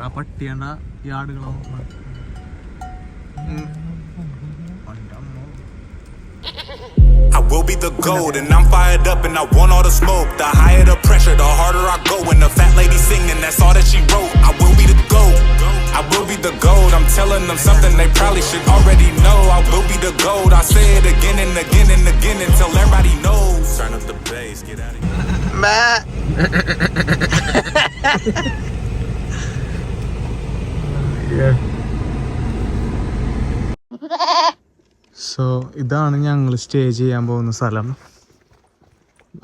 ആ പട്ടിയണ്ട ഈ ആടുകളോ. I will be the gold, and I'm fired up, and I want all the smoke. The higher the pressure, the harder I go. When the fat lady singing, that's all that she wrote. I will be the gold. I will be the gold. I'm telling them something they probably should already know. I will be the gold. I say it again and again and again until everybody knows. Turn up the bass, get out of here. So ഇതാണ് ഞങ്ങൾ stay ചെയ്യാൻ പോകുന്ന സ്ഥലം.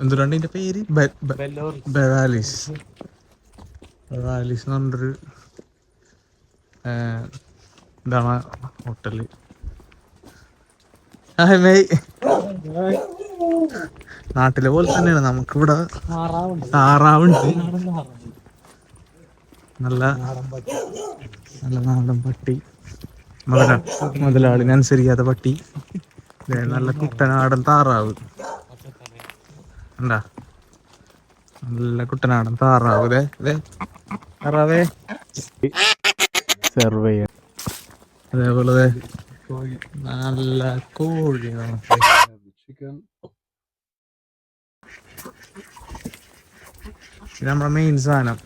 എന്തുകൊണ്ട് ഇതിൻ്റെ പേര് ബെവാലിസ്. ബെവാലിസ് എന്ന് പറഞ്ഞൊരു ഇതാണ് ഹോട്ടല്. നാട്ടിലെ പോലെ തന്നെയാണ് നമുക്കിവിടെ താറാവുണ്ട്. നല്ല നല്ല നാടൻ പട്ടി, മുതലാളിനനുസരിക്കാത്ത പട്ടി, നല്ല കുട്ടനാടൻ താറാവ് ഉണ്ടാ, നല്ല കുട്ടനാടൻ താറാവ്. താറാവേ സെർവ് ചെയ്യാം. അതേപോലെ നല്ല കോഴി. ഇത് നമ്മുടെ മെയിൻ സാധനം.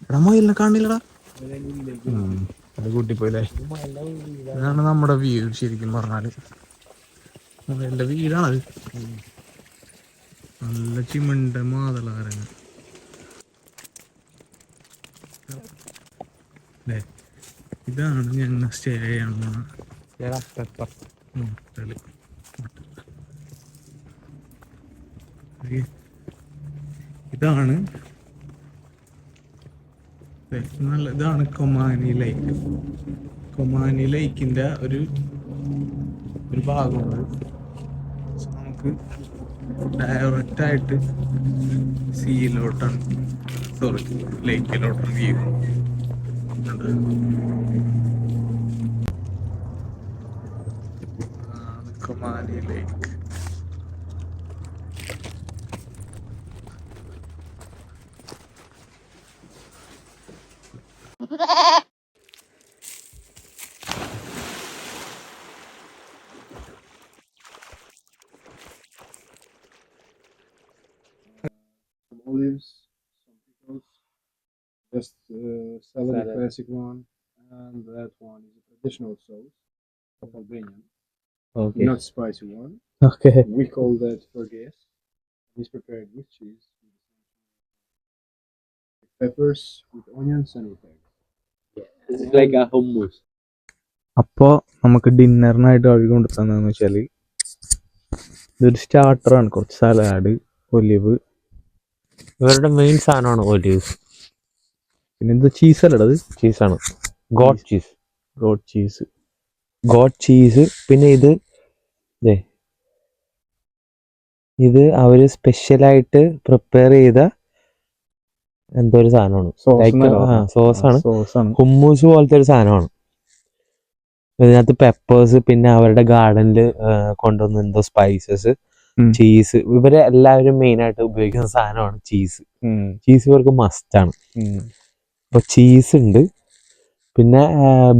എടാ മൊയിലിനെ കാണില്ലടാ, അത് കൂട്ടിപ്പോയില്ലേ. ഇതാണ് നമ്മുടെ വ്യൂ. ശരിക്കും പറഞ്ഞാല് മൊയിലിന്റെ വീടാണത്. നല്ല ചിമിണ്ട മാതളാരങ്ങ. ഇതാണ് ഞങ്ങൾ സ്റ്റേ ചെയ്യാൻ പോണ ഹോട്ടല്. ഇതാണ് ഇതാണ് കൊമാനി ലേക്ക്. കൊമാനി ലേക്കിന്റെ ഒരു ഭാഗമുണ്ട്. നമുക്ക് ഡയറക്റ്റ് ആയിട്ട് സീയിലോട്ടാണ്, sorry ലേക്കിലോട്ടാണ് view. കൊമാനി lake. Olives, some pickles, just celery classic one, and that one is a traditional sauce of Albanian, not spicy one. Okay. We call that ferges. It's prepared with cheese, with peppers, with onions, and with eggs. It's like a hummus. അപ്പോൾ നമുക്ക് ഡിന്നറിനായിട്ട് വഴി കൊണ്ടുത്തന്നെന്ന് വെച്ചാൽ ഇതൊരു സ്റ്റാർട്ടറാണ്. കുറച്ച് salad, olive, ഇവരുടെ main സാധനമാണ് olives. പിന്നെ ഇത് ചീസല്ലട, അത് ചീസാണ്. Got cheese. പിന്നെ ഇത് അവര് സ്പെഷ്യലായിട്ട് പ്രിപ്പയർ ചെയ്ത എന്തോ ഒരു സാധനമാണ്. സോസാണ്. ഹുമ്മൂസ് പോലത്തെ ഒരു സാധനമാണ്. ഇതിനകത്ത് പെപ്പേഴ്സ്, പിന്നെ അവരുടെ ഗാർഡനിൽ കൊണ്ടുവന്ന എന്തോ സ്പൈസസ്, ചീസ്. ഇവര് എല്ലാവരും മെയിൻ ആയിട്ട് ഉപയോഗിക്കുന്ന സാധനമാണ് ചീസ്. ഇവർക്ക് മസ്റ്റാണ്. അപ്പൊ ചീസ് ഉണ്ട്. പിന്നെ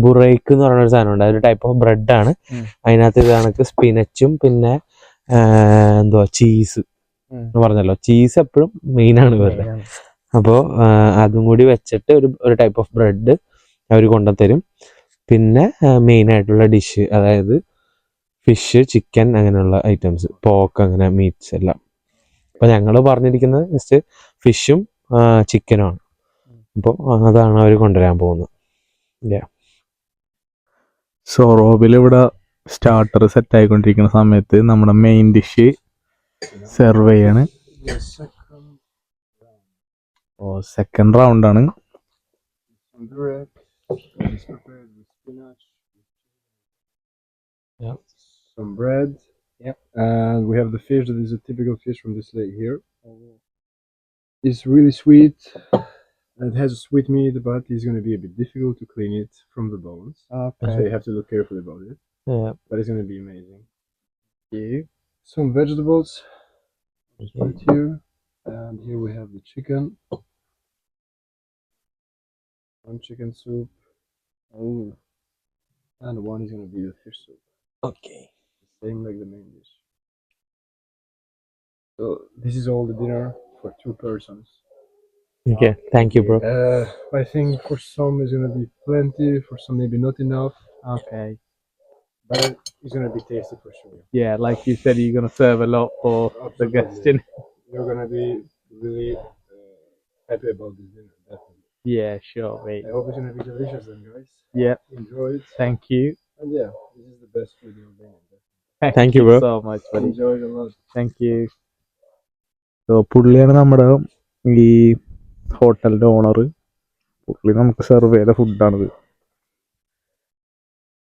ബുറൈക്ക് എന്ന് പറയുന്ന ഒരു സാധനം ഉണ്ട്. അതൊരു ടൈപ്പ് ഓഫ് ബ്രെഡ് ആണ്. അതിനകത്ത് ഇത് കണക്ക് സ്പിനച്ചും പിന്നെ ചീസ് എന്ന് പറഞ്ഞല്ലോ. ചീസ് എപ്പോഴും മെയിൻ ആണ് ഇവരുടെ. അപ്പോൾ അതും കൂടി വെച്ചിട്ട് ഒരു ടൈപ്പ് ഓഫ് ബ്രെഡ് അവർ കൊണ്ടുതരും. പിന്നെ മെയിൻ ആയിട്ടുള്ള ഡിഷ്, അതായത് ഫിഷ്, ചിക്കൻ, അങ്ങനെയുള്ള ഐറ്റംസ്, പോർക്ക്, അങ്ങനെ മീറ്റ്സ് എല്ലാം. അപ്പൊ ഞങ്ങൾ പറഞ്ഞിരിക്കുന്നത് ജസ്റ്റ് ഫിഷും ചിക്കനുമാണ്. അപ്പോൾ അതാണ് അവർ കൊണ്ടുവരാൻ പോകുന്നത്. സോ റോബിൽ ഇവിടെ സ്റ്റാർട്ടർ സെറ്റ് ആയിക്കൊണ്ടിരിക്കുന്ന സമയത്ത് നമ്മുടെ മെയിൻ ഡിഷ് സെർവ് ചെയ്യാണ്. Second റൗണ്ടാണ്. Some bread. Yep. And we have the fish. That is a typical fish from this lake here. It's really sweet. It has a sweet meat, but it's going to be a bit difficult to clean it from the bones. Okay. So you have to look carefully about it. Yeah. But it's going to be amazing. Okay. Some vegetables. Right here. And here we have the chicken. Some chicken soup. Oh. And one is gonna be the fish soup. Okay. Same like the main dish. So this is all the dinner for 2 persons. Okay. Thank you, bro. I think for some it's gonna be plenty, for some maybe not enough, Okay. but it's gonna be tasty for sure. Yeah, like you said, you're gonna serve a lot for the guests. You're gonna be really happy about this dinner, definitely. Yeah, sure, mate. I hope it's gonna be delicious then, guys. Yeah, Enjoy it. thank you. And yeah, this is the best food in Albania. Thank you, bro. so much, buddy. Enjoy it a lot. Thank you. So, പുള്ളിയാണ് നമ്മുടെ ഈ ഹോട്ടലിന്റെ owner. പുള്ളി നമുക്ക് serve ചെയ്ത ഫുഡാണിത്.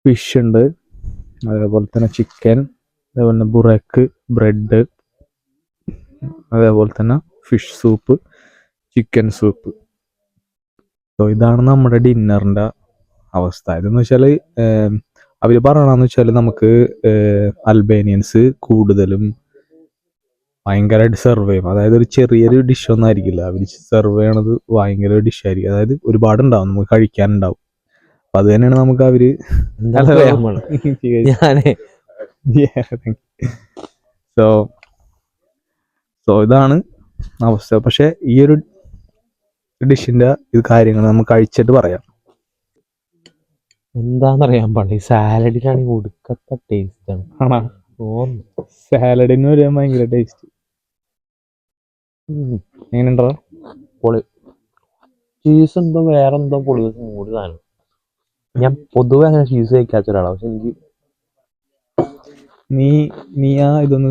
Fish ഉണ്ട്, അതേപോലെ തന്നെ ചിക്കൻ, അതേപോലെ തന്നെ ബുറേക്ക്, ബ്രെഡ്, അതേപോലെ തന്നെ fish soup, chicken soup. So ഇതാണ് നമ്മുടെ ഡിന്നറിൻ്റെ അവസ്ഥ. ഇതെന്ന് വെച്ചാൽ അവർ പറയണമെന്ന് വെച്ചാൽ നമുക്ക് അൽബേനിയൻസ് കൂടുതലും ഭയങ്കരമായിട്ട് സെർവ് ചെയ്യും. അതായത് ഒരു ചെറിയൊരു ഡിഷൊന്നും ആയിരിക്കില്ല, അവർ സെർവ് ചെയ്യണത് ഭയങ്കര ഡിഷായിരിക്കും. അതായത് ഒരുപാടുണ്ടാവും, നമുക്ക് കഴിക്കാനുണ്ടാവും. അപ്പം അത് തന്നെയാണ് നമുക്ക് അവർ സോ ഇതാണ് അവസ്ഥ. പക്ഷെ ഈ ഒരു ഡിഷിന്റെ ഇത് കാര്യങ്ങൾ നമുക്ക് കഴിച്ചിട്ട് പറയാം. എന്താന്നറിയാൻ പാടില്ല, ഈ സാലഡിനാണെങ്കിൽ ഒടുക്കത്തെ ടേസ്റ്റ് ആണ്. ആണോ? സാലഡിന് വരാൻ ഭയങ്കര ടേസ്റ്റ്. എങ്ങനെയുണ്ടോ? പൊളി. ചീസ് എന്തോ വേറെ എന്തോ പൊളി മൂടി സാധനം. ഞാൻ പൊതുവെ അങ്ങനെ ചീസ് കഴിക്കാത്ത ഒരാളാണ്, പക്ഷെ എനിക്ക് നീ ആ ഇതൊന്ന്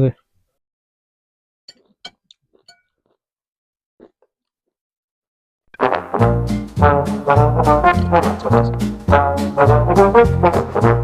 Gracias.